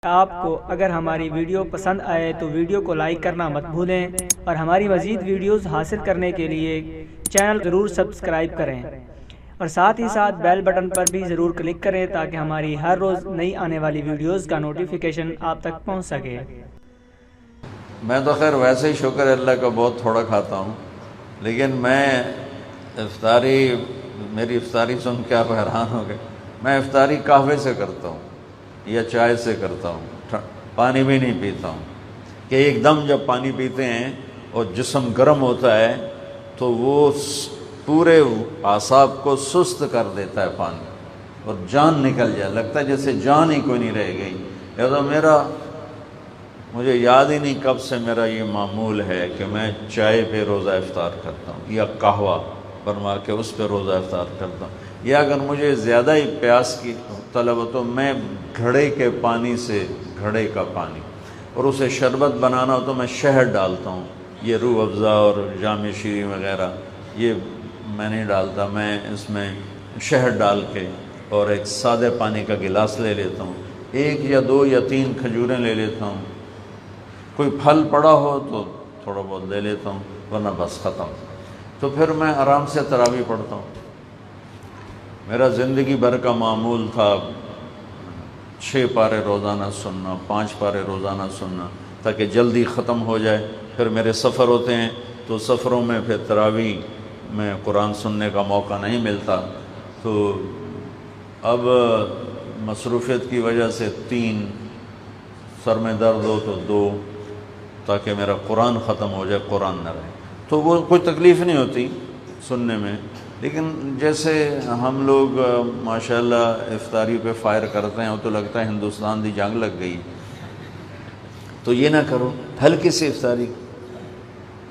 آپ کو اگر ہماری ویڈیو پسند آئے تو ویڈیو کو لائک کرنا مت بھولیں، اور ہماری مزید ویڈیوز حاصل کرنے کے لیے چینل ضرور سبسکرائب کریں، اور ساتھ ہی ساتھ بیل بٹن پر بھی ضرور کلک کریں تاکہ ہماری ہر روز نئی آنے والی ویڈیوز کا نوٹیفیکیشن آپ تک پہنچ سکے۔ میں تو خیر ویسے ہی شکر اللہ کا بہت تھوڑا کھاتا ہوں، لیکن میری افطاری سن کے آپ حیران ہو گئے۔ میں افطاری قہوے سے کرتا ہوں یا چائے سے کرتا ہوں، پانی بھی نہیں پیتا ہوں، کہ ایک دم جب پانی پیتے ہیں اور جسم گرم ہوتا ہے تو وہ پورے اعصاب کو سست کر دیتا ہے پانی، اور جان نکل جائے، لگتا ہے جیسے جان ہی کوئی نہیں رہ گئی۔ لہٰذا مجھے یاد ہی نہیں کب سے میرا یہ معمول ہے کہ میں چائے پہ روزہ افطار کرتا ہوں یا قہوہ بنوا کے اس پہ روزہ افطار کرتا ہوں، یا اگر مجھے زیادہ ہی پیاس کی طلب ہو تو میں گھڑے کا پانی اور اسے شربت بنانا ہو تو میں شہد ڈالتا ہوں، یہ روح افزا اور جام شیریں وغیرہ یہ میں نہیں ڈالتا، میں اس میں شہد ڈال کے اور ایک سادے پانی کا گلاس لے لیتا ہوں، 1 یا 2 یا 3 کھجوریں لے لیتا ہوں، کوئی پھل پڑا ہو تو تھوڑا بہت لے لیتا ہوں، ورنہ بس ختم۔ تو پھر میں آرام سے تراویح پڑھتا ہوں۔ میرا زندگی بھر کا معمول تھا 6 پارے روزانہ سننا، 5 پارے روزانہ سننا، تاکہ جلدی ختم ہو جائے۔ پھر میرے سفر ہوتے ہیں تو سفروں میں پھر تراویح میں قرآن سننے کا موقع نہیں ملتا، تو اب مصروفیت کی وجہ سے 3، سر میں درد ہو تو 2، تاکہ میرا قرآن ختم ہو جائے، قرآن نہ رہے، تو وہ کوئی تکلیف نہیں ہوتی سننے میں۔ لیکن جیسے ہم لوگ ماشاءاللہ افطاری پہ فائر کرتے ہیں، وہ تو لگتا ہے ہندوستان دی جنگ لگ گئی۔ تو یہ نہ کرو، ہلکی سی افطاری،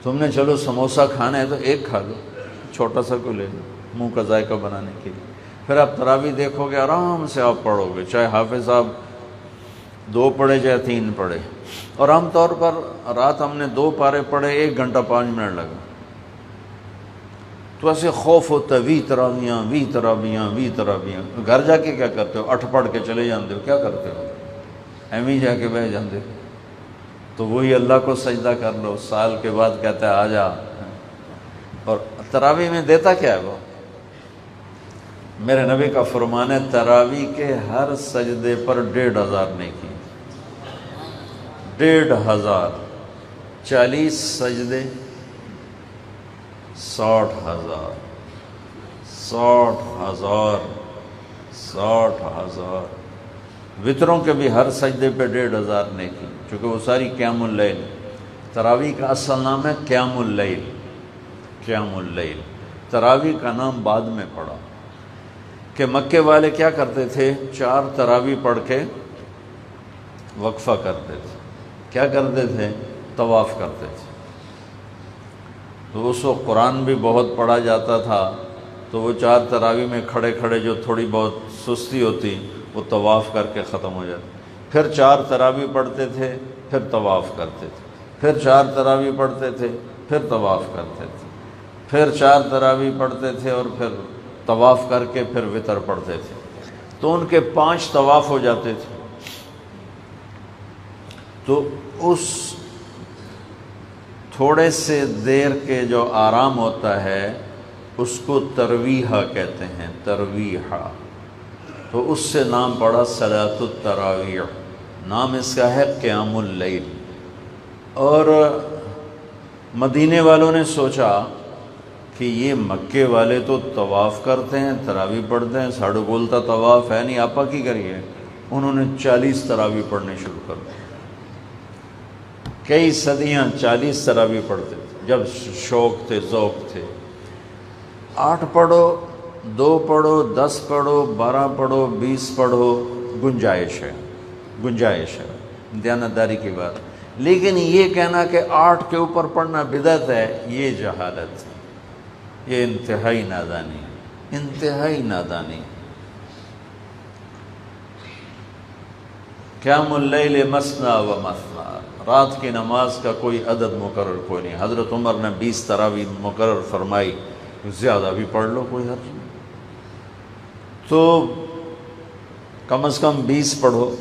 تم نے چلو سموسہ کھانا ہے تو 1 کھا لو، چھوٹا سا کو لے لو منہ کا ذائقہ بنانے کے لیے۔ پھر آپ تراویح دیکھو گے آرام سے آپ پڑھو گے، چاہے حافظ صاحب 2 پڑھے چاہے 3 پڑھے، اور عام طور پر رات ہم نے 2 پارے پڑھے، 1 گھنٹہ 5 منٹ لگا، تو ایسے خوف ہوتا ہے، وی تراویاں۔ گھر جا کے کیا کرتے ہو؟ 8 پڑھ کے چلے جاندے ہو، کیا کرتے ہو؟ ایویں جا کے بہ جاندے ہو، تو وہی اللہ کو سجدہ کر لو، سال کے بعد کہتا ہے آ جا۔ اور تراویح میں دیتا کیا ہے وہ؟ میرے نبی کا فرمان ہے تراویح کے ہر سجدے پر 1500 نیکی، 1500، 40 سجدے 60,000، 60,000 وطروں کے بھی ہر سجدے پہ 1500 نیکی، چونکہ وہ ساری قیام اللیل۔ تراویح کا اصل نام ہے قیام اللیل، قیام اللیل، تراویح کا نام بعد میں پڑا، کہ مکے والے کیا کرتے تھے، 4 تراویح پڑھ کے وقفہ کرتے تھے، کیا کرتے تھے؟ طواف کرتے تھے۔ تو اس وقت قرآن بھی بہت پڑھا جاتا تھا، تو وہ 4 تراویح میں کھڑے کھڑے جو تھوڑی بہت سستی ہوتی وہ طواف کر کے ختم ہو جاتی، پھر 4 تراویح پڑھتے تھے، پھر طواف کرتے تھے، پھر 4 تراویح پڑھتے تھے، پھر طواف کرتے تھے، پھر 4 تراویح پڑھتے تھے، اور پھر طواف کر کے پھر وطر پڑھتے تھے، تو ان کے 5 طواف ہو جاتے تھے۔ تو اس تھوڑے سے دیر کے جو آرام ہوتا ہے اس کو ترویحہ کہتے ہیں، ترویحہ، تو اس سے نام پڑا صلاۃ التراویح، نام اس کا ہے قیام اللیل۔ اور مدینے والوں نے سوچا کہ یہ مکے والے تو طواف کرتے ہیں، تراویح پڑھتے ہیں، ساڑھو بولتا طواف ہے نہیں، آپا کی کریے؟ انہوں نے 40 تراویح پڑھنے شروع کر دی، کئی صدیاں 40 تراویح پڑھتے تھے، جب شوق تھے، ذوق تھے۔ 8 پڑھو، 2 پڑھو، 10 پڑھو، 12 پڑھو، 20 پڑھو، گنجائش ہے، دیانتداری کی بات۔ لیکن یہ کہنا کہ 8 کے اوپر پڑھنا بدعت ہے، یہ جہالت ہے، یہ انتہائی نادانی۔ قیام اللیل مثنی و مثنی، رات کی نماز کا کوئی عدد مقرر کوئی نہیں۔ حضرت عمر نے 20 تراویح مقرر فرمائی، زیادہ بھی پڑھ لو کوئی حرج نہیں، تو کم از کم 20 پڑھو۔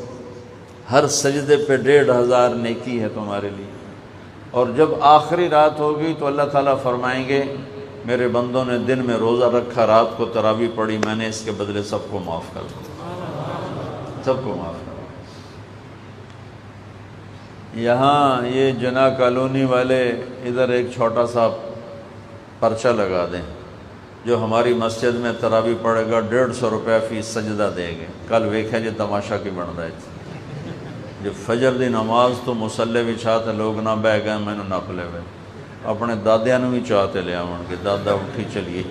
ہر سجدے پہ 1500 نیکی ہے تمہارے لیے۔ اور جب آخری رات ہوگی تو اللہ تعالیٰ فرمائیں گے میرے بندوں نے دن میں روزہ رکھا، رات کو تراویح پڑھی، میں نے اس کے بدلے سب کو معاف کر دیا، سب کو معاف کر دیا۔ یہاں یہ جناح کالونی والے ادھر ایک چھوٹا سا پرچہ لگا دیں، جو ہماری مسجد میں تراویح پڑھے گا 150 روپے فی سجدہ دے گے۔ کل ویکھے جی تماشا کی بن رہے تھے، جو فجر دی نماز تو مسلے بچھاتے لوگ نہ بہ گئے، میں نے نپ لے ہوئے اپنے دادیاں نو بھی چاہتے لے آؤں کہ دادا اٹھی چلیے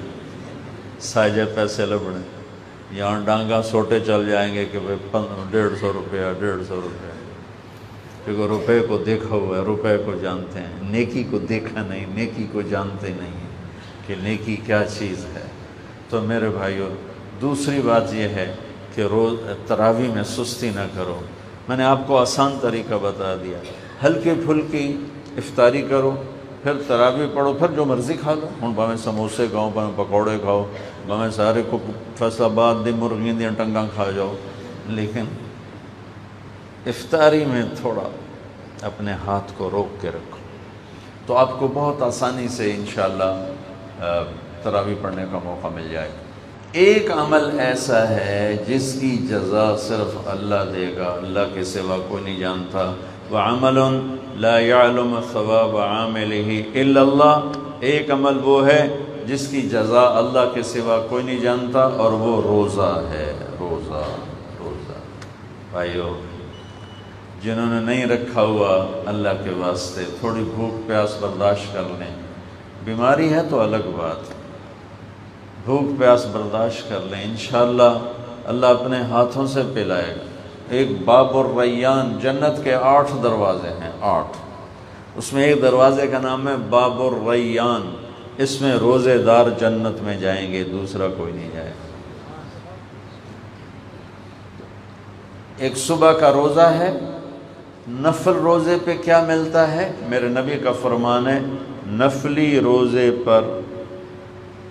ساجے پیسے لبنے، یہاں ڈانگا سوٹے چل جائیں گے کہ 150 روپیہ 150 روپیہ، کیونکہ روپے کو دیکھا ہوا ہے، روپے کو جانتے ہیں، نیکی کو دیکھا نہیں، نیکی کو جانتے نہیں کہ نیکی کیا چیز ہے۔ تو میرے بھائیو، دوسری بات یہ ہے کہ روز تراویح میں سستی نہ کرو۔ میں نے آپ کو آسان طریقہ بتا دیا، ہلکی پھلکی افطاری کرو، پھر تراویح پڑھو، پھر جو مرضی کھا لو، ہوں بھاویں سموسے کھاؤ، بھاویں پکوڑے کھاؤ، بھاویں سارے کو فیصل آباد دی مرغی دی ٹنگاں کھا جاؤ، لیکن افطاری میں تھوڑا اپنے ہاتھ کو روک کے رکھو، تو آپ کو بہت آسانی سے انشاءاللہ تراویح پڑھنے کا موقع مل جائے گا۔ ایک عمل ایسا ہے جس کی جزا صرف اللہ دے گا، اللہ کے سوا کوئی نہیں جانتا۔ وَعَمَلٌ لَا يَعْلُمُ ثَوَابَ عَامِلِهِ إِلَّا اللَّهُ، ایک عمل وہ ہے جس کی جزا اللہ کے سوا کوئی نہیں جانتا، اور وہ روزہ ہے۔ روزہ بھائیو، جنہوں نے نہیں رکھا ہوا اللہ کے واسطے تھوڑی بھوک پیاس برداشت کر لیں، بیماری ہے تو الگ بات، بھوک پیاس برداشت کر لیں، انشاءاللہ اللہ اپنے ہاتھوں سے پلائے گا۔ ایک باب الریان، جنت کے 8 دروازے ہیں، 8، اس میں ایک دروازے کا نام ہے باب الریان، اس میں روزے دار جنت میں جائیں گے، دوسرا کوئی نہیں جائے گا۔ ایک صبح کا روزہ ہے، نفل روزے پہ کیا ملتا ہے؟ میرے نبی کا فرمان ہے، نفلی روزے پر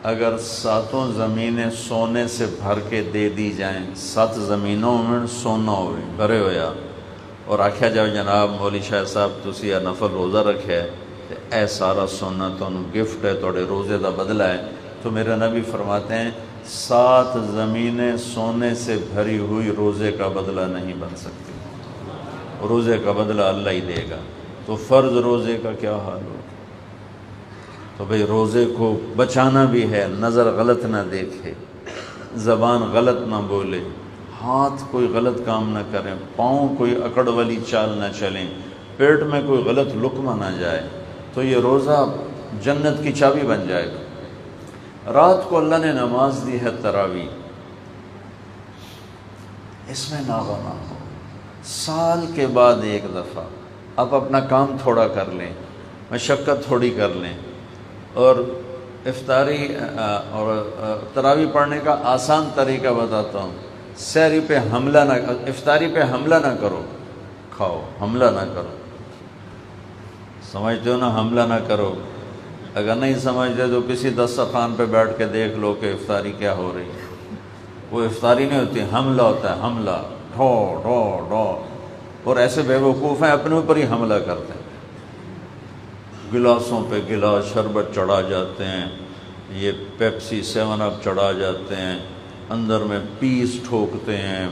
اگر 7 زمینیں سونے سے بھر کے دے دی جائیں، 7 زمینوں میں سونا ہوئے بھرے ہویا، اور آکھیا جاؤ جناب مولوی شاہ صاحب تسی یہ نفل روزہ رکھے ہے، اے سارا سونا تانوں گفٹ ہے، توڑے روزے دا بدلہ ہے، تو میرے نبی فرماتے ہیں 7 زمینیں سونے سے بھری ہوئی روزے کا بدلہ نہیں بن سکتی، روزے کا بدلہ اللہ ہی دے گا۔ تو فرض روزے کا کیا حال ہوگا؟ تو بھئی روزے کو بچانا بھی ہے، نظر غلط نہ دیکھے، زبان غلط نہ بولے، ہاتھ کوئی غلط کام نہ کریں، پاؤں کوئی اکڑ والی چال نہ چلیں، پیٹ میں کوئی غلط لقمہ نہ جائے، تو یہ روزہ جنت کی چابی بن جائے گا۔ رات کو اللہ نے نماز دی ہے تراویح، اس میں ناغہ ہو، سال کے بعد ایک دفعہ آپ اپنا کام تھوڑا کر لیں، مشقت تھوڑی کر لیں، اور افطاری اور تراویح پڑھنے کا آسان طریقہ بتاتا ہوں۔ سحری پہ حملہ نہ، افطاری پہ حملہ نہ کرو، کھاؤ، حملہ نہ کرو، سمجھتے ہو نا، حملہ نہ کرو۔ اگر نہیں سمجھتے تو کسی دسترخوان پہ بیٹھ کے دیکھ لو کہ افطاری کیا ہو رہی ہے۔ وہ افطاری نہیں ہوتی، حملہ ہوتا ہے، حملہ، ڈھو ڈھو ڈھو، اور ایسے بے وقوف ہیں اپنے اوپر ہی حملہ کرتے ہیں، گلاسوں پہ گلاس شربت چڑھا جاتے ہیں، یہ پیپسی 7 اپ چڑھا جاتے ہیں، اندر میں پیس ٹھوکتے ہیں،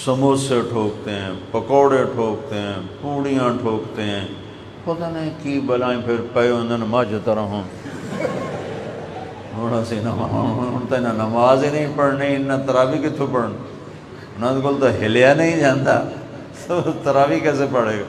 سموسے ٹھوکتے ہیں، پکوڑے ٹھوکتے ہیں، پوڑیاں ٹھوکتے ہیں، پتہ نہیں کی بلائیں پھر پے انہوں مجھ طرح ہوں نماز ہی نہیں پڑھنی، انہیں تراویح کتوں پڑھنا، انہوں نے تو ہلیا نہیں جانتا، تو تراویح کیسے پڑھے گا؟